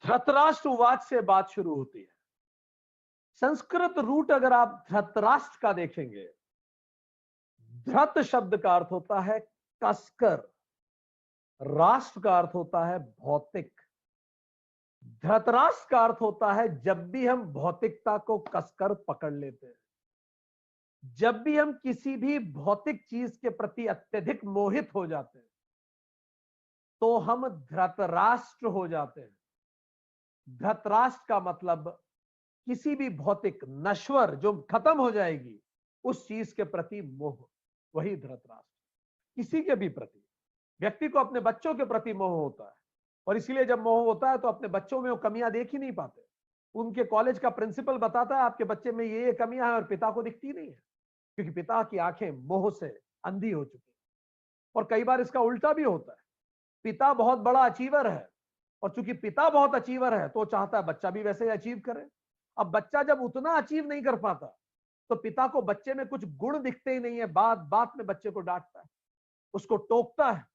धृतराष्ट्र उवाच से बात शुरू होती है। संस्कृत रूट अगर आप धृतराष्ट्र का देखेंगे, धृत शब्द का अर्थ होता है कसकर, राष्ट्र का अर्थ होता है भौतिक। धृतराष्ट्र का अर्थ होता है जब भी हम भौतिकता को कसकर पकड़ लेते हैं, जब भी हम किसी भी भौतिक चीज के प्रति अत्यधिक मोहित हो जाते हैं, तो हम धृतराष्ट्र हो जाते हैं। धृतराष्ट्र का मतलब किसी भी भौतिक नश्वर जो खत्म हो जाएगी उस चीज के प्रति मोह, वही धृतराष्ट्र। किसी के भी प्रति, व्यक्ति को अपने बच्चों के प्रति मोह होता है, और इसीलिए जब मोह होता है तो अपने बच्चों में वो कमियां देख ही नहीं पाते। उनके कॉलेज का प्रिंसिपल बताता है आपके बच्चे में ये कमियां हैं, और पिता को दिखती नहीं है, क्योंकि पिता की आंखें मोह से अंधी हो चुकी है। और कई बार इसका उल्टा भी होता है, पिता बहुत बड़ा अचीवर है, और चूंकि पिता बहुत अचीवर है तो चाहता है बच्चा भी वैसे ही अचीव करे। अब बच्चा जब उतना अचीव नहीं कर पाता तो पिता को बच्चे में कुछ गुण दिखते ही नहीं है, बात बात में बच्चे को डांटता है, उसको टोकता है,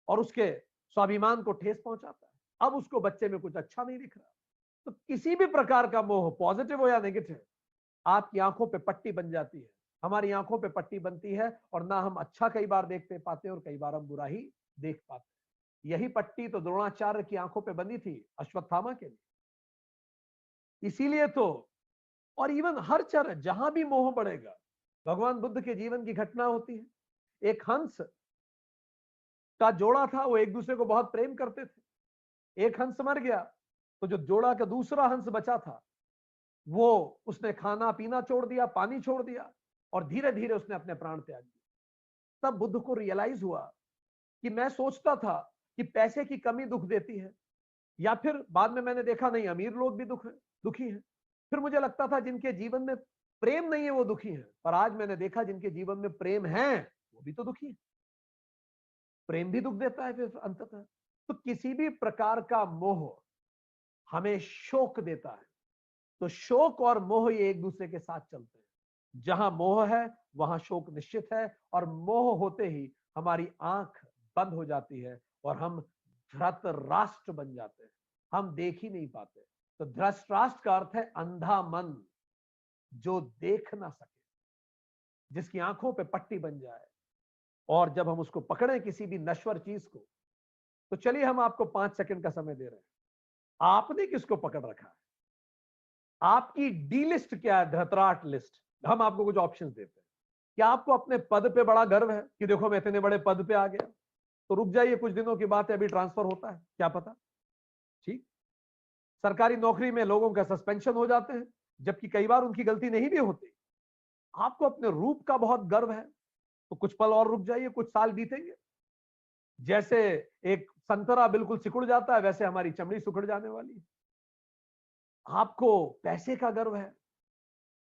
और उसके स्वाभिमान को ठेस पहुंचाता है। अब उसको बच्चे में कुछ अच्छा नहीं दिख रहा। तो किसी भी प्रकार का मोह, पॉजिटिव हो या नेगेटिव, आपकी आंखों पे पट्टी बन जाती है। हमारी आंखों पे पट्टी बनती है, और ना हम अच्छा कई बार देख पाते हैं और कई बार हम बुरा ही देख पाते हैं। यही पट्टी तो द्रोणाचार्य की आंखों पे बनी थी अश्वत्थामा के लिए। इसीलिए तो, और इवन हर चरण जहां भी मोह बढ़ेगा, भगवान बुद्ध के जीवन की घटना होती है। एक हंस का जोड़ा था, वो एक दूसरे को बहुत प्रेम करते थे। एक हंस मर गया तो जो जोड़ा का दूसरा हंस बचा था, वो उसने खाना पीना छोड़ दिया, पानी छोड़ दिया, और धीरे धीरे उसने अपने प्राण त्याग दिए। तब बुद्ध को रियलाइज हुआ कि मैं सोचता था कि पैसे की कमी दुख देती है, या फिर बाद में मैंने देखा नहीं, अमीर लोग भी दुखी हैं। फिर मुझे लगता था जिनके जीवन में प्रेम नहीं है वो दुखी हैं, पर आज मैंने देखा जिनके जीवन में प्रेम है वो भी तो दुखी है। प्रेम भी दुख देता है फिर अंततः। तो किसी भी प्रकार का मोह हमें शोक देता है, तो शोक और मोह ये एक दूसरे के साथ चलते हैं। जहां मोह है वहां शोक निश्चित है, और मोह होते ही हमारी आंख बंद हो जाती है और हम धृत राष्ट्र बन जाते हैं, हम देख ही नहीं पाते। तो धृतराष्ट्र का अर्थ है अंधा मन, जो देख ना सके, जिसकी आंखों पे पट्टी बन जाए। और जब हम उसको पकड़े किसी भी नश्वर चीज को, तो चलिए हम आपको 5 सेकंड का समय दे रहे हैं, आपने किसको पकड़ रखा है? आपकी डी लिस्ट क्या है? धृतराष्ट्र लिस्ट। हम आपको कुछ ऑप्शंस देते हैं। क्या आपको अपने पद पे बड़ा गर्व है कि देखो मैं इतने बड़े पद पे आ गया? तो रुक जाइए, कुछ दिनों की बात है, अभी ट्रांसफर होता है, क्या पता। ठीक, सरकारी नौकरी में लोगों का सस्पेंशन हो जाते हैं, जबकि कई बार उनकी गलती नहीं भी होती। आपको अपने रूप का बहुत गर्व है, तो कुछ पल और रुक जाइए, कुछ साल बीतेंगे। जैसे एक संतरा बिल्कुल सिकुड़ जाता है, वैसे हमारी चमड़ी सिकुड़ जाने वाली है। आपको पैसे का गर्व है,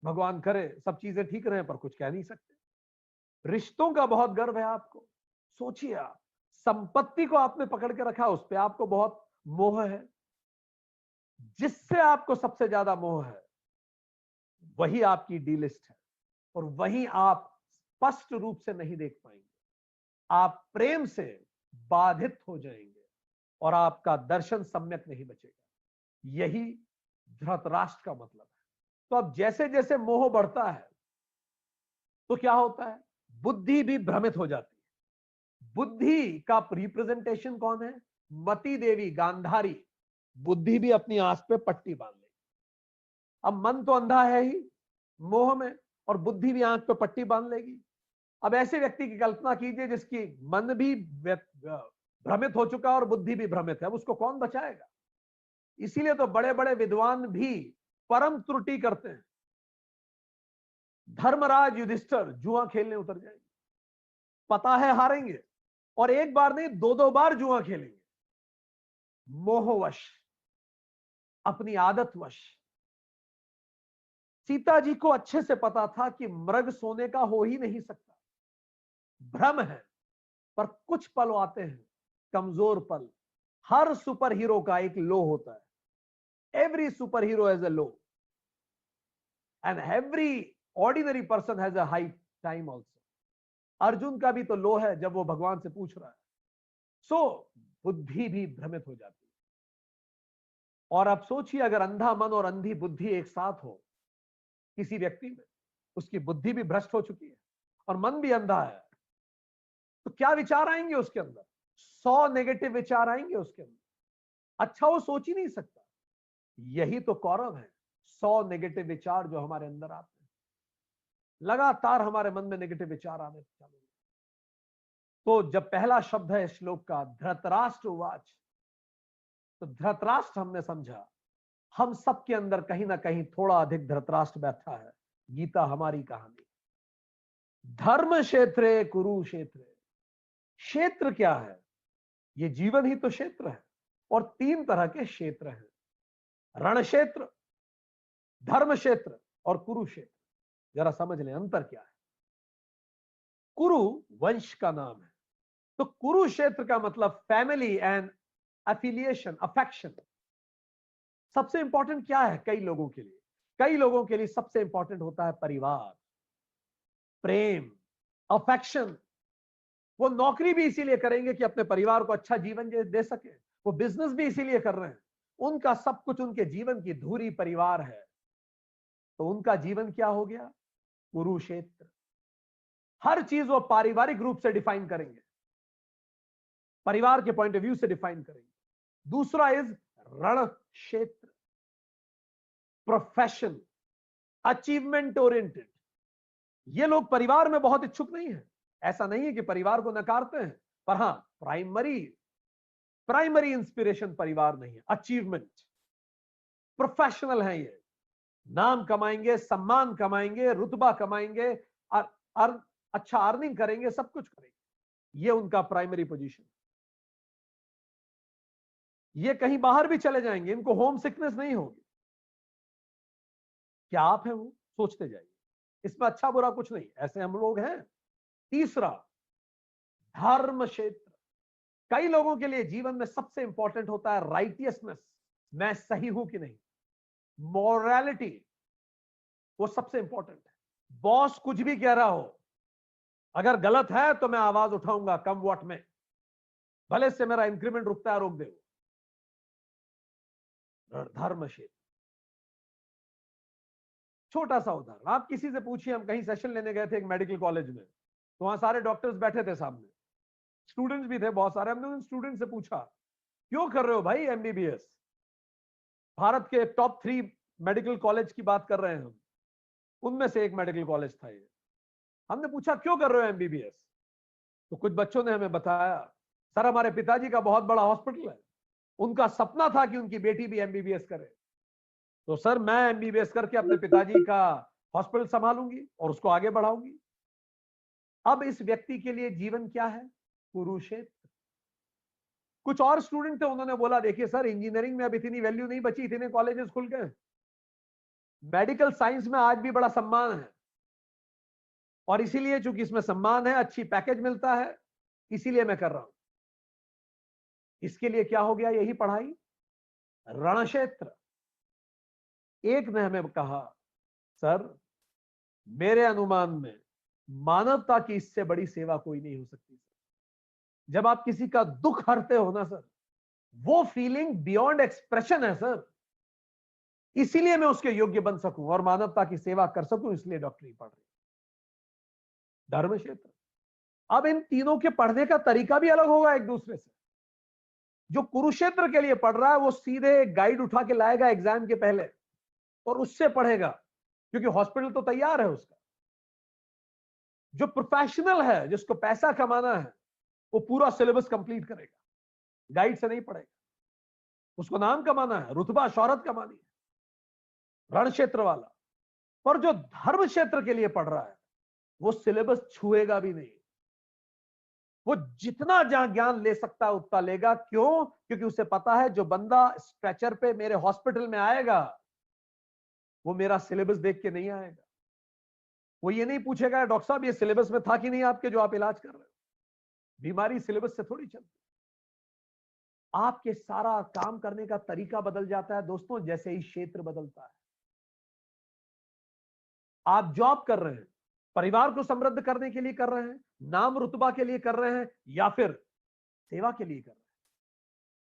भगवान करे सब चीजें ठीक रहे, पर कुछ कह नहीं सकते। रिश्तों का बहुत गर्व है आपको, सोचिए आप, संपत्ति को आपने पकड़ के रखा, उस पर आपको बहुत मोह है। जिससे आपको सबसे ज्यादा मोह है वही आपकी डी लिस्ट है, और वही आप स्पष्ट रूप से नहीं देख पाएंगे। आप प्रेम से बाधित हो जाएंगे और आपका दर्शन सम्यक नहीं बचेगा। यही धृतराष्ट्र का मतलब है। तो अब जैसे जैसे मोह बढ़ता है तो क्या होता है? बुद्धि भी भ्रमित हो जाती है। बुद्धि का रिप्रेजेंटेशन कौन है? मती देवी गांधारी। बुद्धि भी अपनी आंख पे पट्टी बांध लेगी। अब मन तो अंधा है ही मोह में, और बुद्धि भी आंख पे पट्टी बांध लेगी। अब ऐसे व्यक्ति की कल्पना कीजिए जिसकी मन भी भ्रमित हो चुका और बुद्धि भी भ्रमित है, अब उसको कौन बचाएगा? इसीलिए तो बड़े बड़े विद्वान भी परम त्रुटि करते हैं। धर्मराज युधिष्ठिर जुआ खेलने उतर जाएंगे, पता है हारेंगे, और एक बार नहीं दो दो बार जुआ खेलेंगे, मोहवश, अपनी आदतवश। सीता जी को अच्छे से पता था कि मृग सोने का हो ही नहीं सकता, भ्रम है। पर कुछ पल आते हैं, कमजोर पल। हर सुपर हीरो का एक लो होता है। Every super hero has a low, and every ordinary person has a high time also. Arjun का भी तो लो है जब वो भगवान से पूछ रहा है। सो बुद्धि भी भ्रमित हो जाती है। और अब सोचिए अगर अंधा मन और अंधी बुद्धि एक साथ हो किसी व्यक्ति में, उसकी बुद्धि भी भ्रष्ट हो चुकी है और मन भी अंधा है, तो क्या विचार आएंगे उसके अंदर? 100 नेगेटिव विचार आएंगे उसके अंदर। अच्छा वो सोच ही नहीं सकता। यही तो कौरव है, 100 नेगेटिव विचार जो हमारे अंदर आते हैं, लगातार हमारे मन में नेगेटिव विचार आने चालू। तो जब पहला शब्द है श्लोक का धृतराष्ट्र उवाच, तो धृतराष्ट्र हमने समझा हम सबके अंदर कहीं ना कहीं थोड़ा अधिक धृतराष्ट्र बैठा है। गीता हमारी कहानी। धर्म क्षेत्र कुरुक्षेत्र, क्षेत्र क्या है? ये जीवन ही तो क्षेत्र है और 3 तरह के क्षेत्र हैं, रण क्षेत्र, धर्म क्षेत्र और कुरुक्षेत्र। जरा समझ लें अंतर क्या है। कुरु वंश का नाम है, तो कुरुक्षेत्र का मतलब फैमिली एंड एफिलिएशन, अफेक्शन। सबसे इंपॉर्टेंट क्या है कई लोगों के लिए? कई लोगों के लिए सबसे इंपॉर्टेंट होता है परिवार, प्रेम, अफेक्शन। वो नौकरी भी इसीलिए करेंगे कि अपने परिवार को अच्छा जीवन दे सके। वो बिजनेस भी इसीलिए कर रहे हैं। उनका सब कुछ, उनके जीवन की धुरी परिवार है। तो उनका जीवन क्या हो गया? कुरुक्षेत्र। हर चीज वो पारिवारिक रूप से डिफाइन करेंगे, परिवार के पॉइंट ऑफ व्यू से डिफाइन करेंगे। दूसरा इज रण क्षेत्र, प्रोफेशन, अचीवमेंट ओरिएंटेड। ये लोग परिवार में बहुत इच्छुक नहीं है। ऐसा नहीं है कि परिवार को नकारते हैं, पर हां प्राइमरी इंस्पिरेशन परिवार नहीं है, अचीवमेंट। प्रोफेशनल है ये, नाम कमाएंगे, सम्मान कमाएंगे, रुतबा कमाएंगे, अच्छा अर्निंग करेंगे, सब कुछ करेंगे। ये उनका प्राइमरी पोजीशन। ये कहीं बाहर भी चले जाएंगे, इनको होम सिकनेस नहीं होगी। क्या आप हैं वो? सोचते जाइए। इसमें अच्छा बुरा कुछ नहीं, ऐसे हम लोग हैं। तीसरा धर्म क्षेत्र। कई लोगों के लिए जीवन में सबसे इंपॉर्टेंट होता है राइटियसनेस, मैं सही हूं कि नहीं, मोरालिटी। वो सबसे इंपॉर्टेंट है। बॉस कुछ भी कह रहा हो, अगर गलत है तो मैं आवाज उठाऊंगा, कम वॉट में, भले से मेरा इंक्रीमेंट रुकता है, रोक दे। धर्म क्षेत्र। छोटा सा उदाहरण, आप किसी से पूछिए, हम कहीं सेशन लेने गए थे एक मेडिकल कॉलेज में, तो वहां सारे डॉक्टर्स बैठे थे सामने, स्टूडेंट्स भी थे बहुत सारे। हमने उन स्टूडेंट से पूछा क्यों कर रहे हो भाई एमबीबीएस? भारत के टॉप 3 मेडिकल कॉलेज की बात कर रहे हैं हम, उनमें से एक मेडिकल कॉलेज था ये। हमने पूछा क्यों कर रहे हो एमबीबीएस? तो कुछ बच्चों ने हमें बताया, सर हमारे पिताजी का बहुत बड़ा हॉस्पिटल है, उनका सपना था कि उनकी बेटी भी एमबीबीएस करे, तो सर मैं एमबीबीएस करके अपने पिताजी का हॉस्पिटल संभालूंगी और उसको आगे बढ़ाऊंगी। अब इस व्यक्ति के लिए जीवन क्या है? कुरुक्षेत्र। कुछ और स्टूडेंट थे, उन्होंने बोला देखिए सर इंजीनियरिंग में अब इतनी वैल्यू नहीं बची, इतने कॉलेजेस खुल गए, मेडिकल साइंस में आज भी बड़ा सम्मान है, और इसीलिए चूंकि इसमें सम्मान है, अच्छी पैकेज मिलता है, इसीलिए मैं कर रहा हूं। इसके लिए क्या हो गया? यही पढ़ाई, रण क्षेत्र। एक ने हमें कहा सर मेरे अनुमान में मानवता की इससे बड़ी सेवा कोई नहीं हो सकती। जब आप किसी का दुख हरते हो ना सर, वो फीलिंग बियॉन्ड एक्सप्रेशन है सर। इसीलिए मैं उसके योग्य बन सकूं और मानवता की सेवा कर सकूं, इसलिए डॉक्टरी पढ़ रही। धर्म क्षेत्र। अब इन तीनों के पढ़ने का तरीका भी अलग होगा एक दूसरे से। जो कुरुक्षेत्र के लिए पढ़ रहा है वो सीधे गाइड उठा के लाएगा एग्जाम के पहले और उससे पढ़ेगा, क्योंकि हॉस्पिटल तो तैयार है उसका। जो प्रोफेशनल है, जिसको पैसा कमाना है, वो पूरा सिलेबस कंप्लीट करेगा, गाइड से नहीं पढ़ेगा। उसको नाम कमाना है, रुतबा शौहरत कमानी है, रण क्षेत्र वाला। पर जो धर्म क्षेत्र के लिए पढ़ रहा है वो सिलेबस छुएगा भी नहीं, वो जितना जहां ज्ञान ले सकता है उतना लेगा। क्यों? क्योंकि उसे पता है जो बंदा स्ट्रेचर पे मेरे हॉस्पिटल में आएगा वो मेरा सिलेबस देख के नहीं आएगा। वो ये नहीं पूछेगा डॉक्टर साहब ये सिलेबस में था कि नहीं आपके जो आप इलाज कर रहे हो। बीमारी सिलेबस से थोड़ी चलती। आपके सारा काम करने का तरीका बदल जाता है दोस्तों, जैसे ही क्षेत्र बदलता है। आप जॉब कर रहे हैं, परिवार को समृद्ध करने के लिए कर रहे हैं, नाम रुतबा के लिए कर रहे हैं, या फिर सेवा के लिए कर रहे हैं?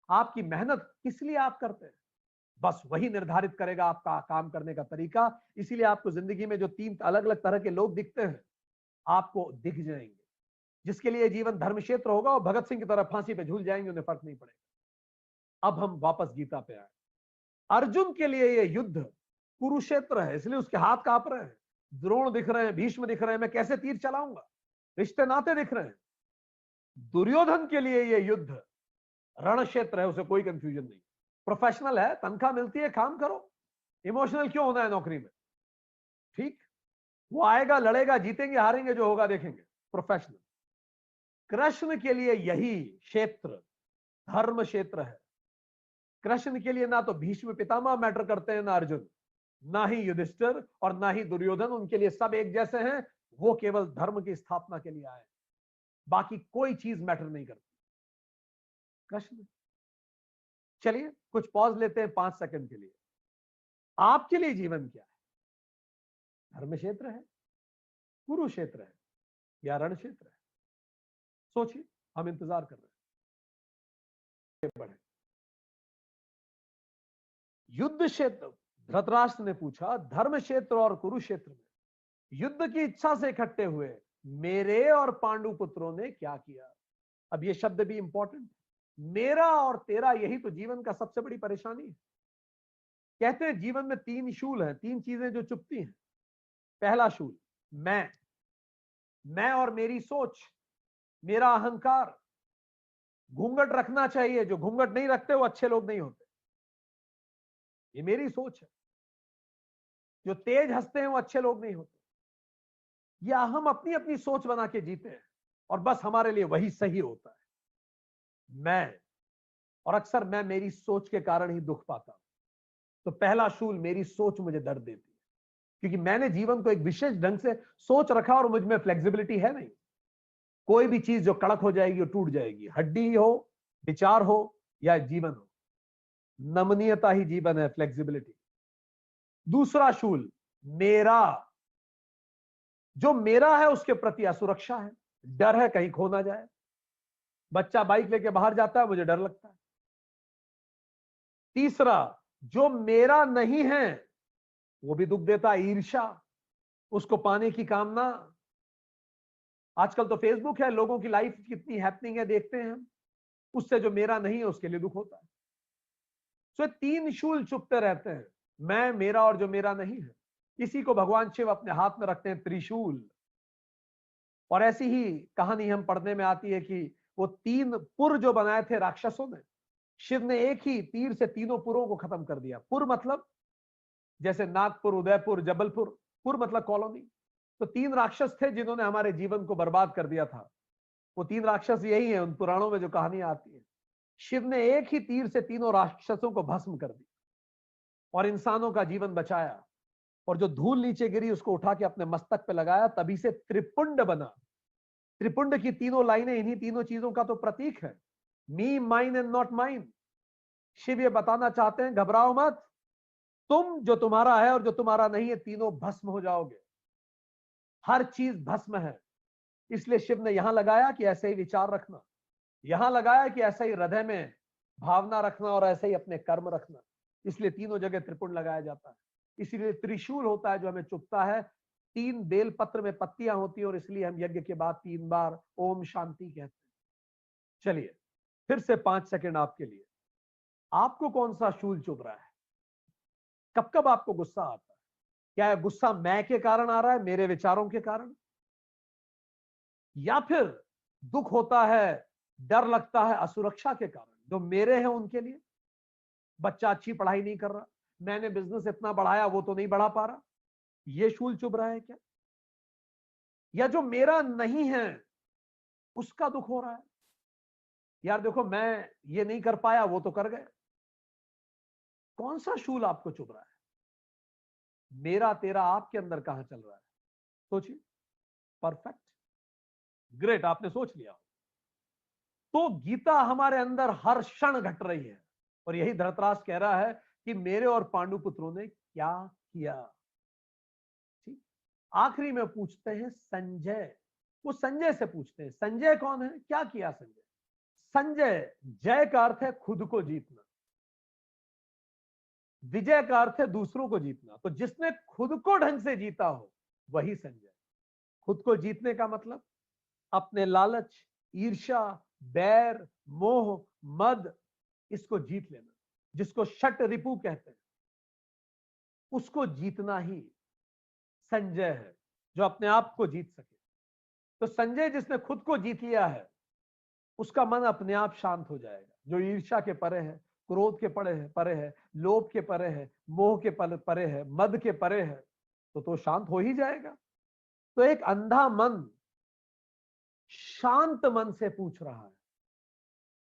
आपकी मेहनत किस लिए आप करते हैं? बस वही निर्धारित करेगा आपका काम करने का तरीका। इसीलिए आपको जिंदगी में जो 3 अलग अलग तरह के लोग दिखते हैं, आपको दिख जाएंगे। जिसके लिए जीवन धर्म क्षेत्र होगा और भगत सिंह की तरह फांसी पे झूल जाएंगे, उन्हें फर्क नहीं पड़ेगा। अब हम वापस गीता पे आए। अर्जुन के लिए ये युद्ध कुरुक्षेत्र है, इसलिए उसके हाथ कांप रहे हैं, द्रोण दिख रहे हैं, भीष्म दिख रहे हैं, मैं कैसे तीर चलाऊंगा, रिश्ते नाते दिख रहे हैं। दुर्योधन के लिए ये युद्ध रण क्षेत्र है, उसे कोई कंफ्यूजन नहीं। प्रोफेशनल है, तनख्वाह मिलती है, काम करो, इमोशनल क्यों होना है नौकरी में। ठीक, वो आएगा, लड़ेगा, जीतेंगे हारेंगे, जो होगा देखेंगे, प्रोफेशनल। कृष्ण के लिए यही क्षेत्र धर्म क्षेत्र है। कृष्ण के लिए ना तो भीष्म पितामह मैटर करते हैं, ना अर्जुन, ना ही युधिष्ठिर और ना ही दुर्योधन। उनके लिए सब एक जैसे हैं, वो केवल धर्म की स्थापना के लिए आए, बाकी कोई चीज मैटर नहीं करती। कृष्ण। चलिए कुछ पॉज लेते हैं 5 सेकंड के लिए। आपके लिए जीवन क्या है? धर्म क्षेत्र है, कुरुक्षेत्र है, या रण क्षेत्र है? सोचिए, हम इंतजार कर रहे हैं। बढ़े युद्ध क्षेत्र, धृतराष्ट्र ने पूछा, धर्म क्षेत्र और कुरुक्षेत्र में युद्ध की इच्छा से इकट्ठे हुए मेरे और पांडु पुत्रों ने क्या किया? अब ये शब्द भी इंपॉर्टेंट है। मेरा और तेरा, यही तो जीवन का सबसे बड़ी परेशानी है। कहते हैं जीवन में 3 शूल हैं, 3 चीजें जो चुभती हैं। पहला शूल मैं और मेरी सोच, मेरा अहंकार। घूंघट रखना चाहिए, जो घूंघट नहीं रखते वो अच्छे लोग नहीं होते, ये मेरी सोच है। जो तेज हंसते हैं वो अच्छे लोग नहीं होते। या हम अपनी अपनी सोच बना के जीते हैं और बस हमारे लिए वही सही होता है। मैं, और अक्सर मैं मेरी सोच के कारण ही दुख पाता हूं। तो पहला शूल, मेरी सोच मुझे दर्द देती है, क्योंकि मैंने जीवन को एक विशेष ढंग से सोच रखा और मुझ में फ्लेक्सिबिलिटी है नहीं। कोई भी चीज जो कड़क हो जाएगी वो टूट जाएगी, हड्डी हो, विचार हो या जीवन हो, नमनीयता ही जीवन है, फ्लेक्सिबिलिटी। दूसरा शूल, मेरा, जो मेरा है उसके प्रति असुरक्षा है, डर है कहीं खो ना जाए। बच्चा बाइक लेके बाहर जाता है, मुझे डर लगता है। तीसरा, जो मेरा नहीं है वो भी दुख देता है, ईर्ष्या, उसको पाने की कामना। आजकल तो फेसबुक है, लोगों की लाइफ कितनी हैपनिंग है देखते हैं हम, उससे जो मेरा नहीं है उसके लिए दुख होता है। सो 3 शूल चुपते रहते हैं, मैं, मेरा और जो मेरा नहीं है। इसी को भगवान शिव अपने हाथ में रखते हैं, त्रिशूल। और ऐसी ही कहानी हम पढ़ने में आती है कि वो 3 पुर जो बनाए थे राक्षसों ने, शिव ने एक ही तीर से तीनों पुरों को खत्म कर दिया। पुर मतलब जैसे नागपुर, उदयपुर, जबलपुर। पुर मतलब कॉलोनी। तो 3 राक्षस थे जिन्होंने हमारे जीवन को बर्बाद कर दिया था। वो 3 राक्षस यही है, उन पुराणों में जो कहानियां आती है। शिव ने एक ही तीर से तीनों राक्षसों को भस्म कर दिया और इंसानों का जीवन बचाया। और जो धूल नीचे गिरी उसको उठा के अपने मस्तक पे लगाया, तभी से त्रिपुंड बना। त्रिपुंड की तीनों लाइनें इन्हीं तीनों चीजों का तो प्रतीक है, me, mine and not mine. Shiv ये बताना चाहते हैं, घबराओ मत, तुम, जो तुम्हारा है और जो तुम्हारा नहीं है, तीनों भस्म हो जाओगे। हर चीज भस्म है। इसलिए शिव ने यहां लगाया कि ऐसे ही विचार रखना, यहां लगाया कि ऐसा ही हृदय में भावना रखना और ऐसे ही अपने कर्म रखना। इसलिए तीनों जगह त्रिपुंड लगाया जाता है। इसीलिए त्रिशूल होता है जो हमें चुभता है। 3 बेल पत्र में पत्तियां होती है और इसलिए हम यज्ञ के बाद 3 बार ओम शांति कहते हैं। चलिए फिर से 5 सेकंड आपके लिए। आपको कौन सा शूल चुभ रहा है? कब कब आपको गुस्सा आता है? क्या है गुस्सा मैं के कारण आ रहा है, मेरे विचारों के कारण? या फिर दुख होता है, डर लगता है असुरक्षा के कारण, जो मेरे हैं उनके लिए? बच्चा अच्छी पढ़ाई नहीं कर रहा, मैंने बिजनेस इतना बढ़ाया वो तो नहीं बढ़ा पा रहा, ये शूल चुभ रहा है क्या? या जो मेरा नहीं है उसका दुख हो रहा है, यार देखो मैं ये नहीं कर पाया, वो तो कर गए। कौन सा शूल आपको चुभ रहा है? मेरा तेरा आपके अंदर कहां चल रहा है? सोचिए। परफेक्ट, ग्रेट, आपने सोच लिया। तो गीता हमारे अंदर हर क्षण घट रही है और यही धृतराष्ट्र कह रहा है कि मेरे और पांडु पुत्रों ने क्या किया। ठीक, आखिरी में पूछते हैं संजय, वो संजय से पूछते हैं, संजय कौन है, क्या किया संजय? संजय, जय का अर्थ है खुद को जीतना। विजय का अर्थ है दूसरों को जीतना। तो जिसने खुद को ढंग से जीता हो वही संजय। खुद को जीतने का मतलब अपने लालच, ईर्ष्या, बैर, मोह, मद, इसको जीत लेना, जिसको शट रिपु कहते हैं, उसको जीतना ही संजय है, जो अपने आप को जीत सके। तो संजय जिसने खुद को जीत लिया है उसका मन अपने आप शांत हो जाएगा। जो ईर्ष्या के परे है, क्रोध के परे है, लोभ के परे है, मोह के परे है, मद के परे है, तो शांत हो ही जाएगा। तो एक अंधा मन शांत मन से पूछ रहा है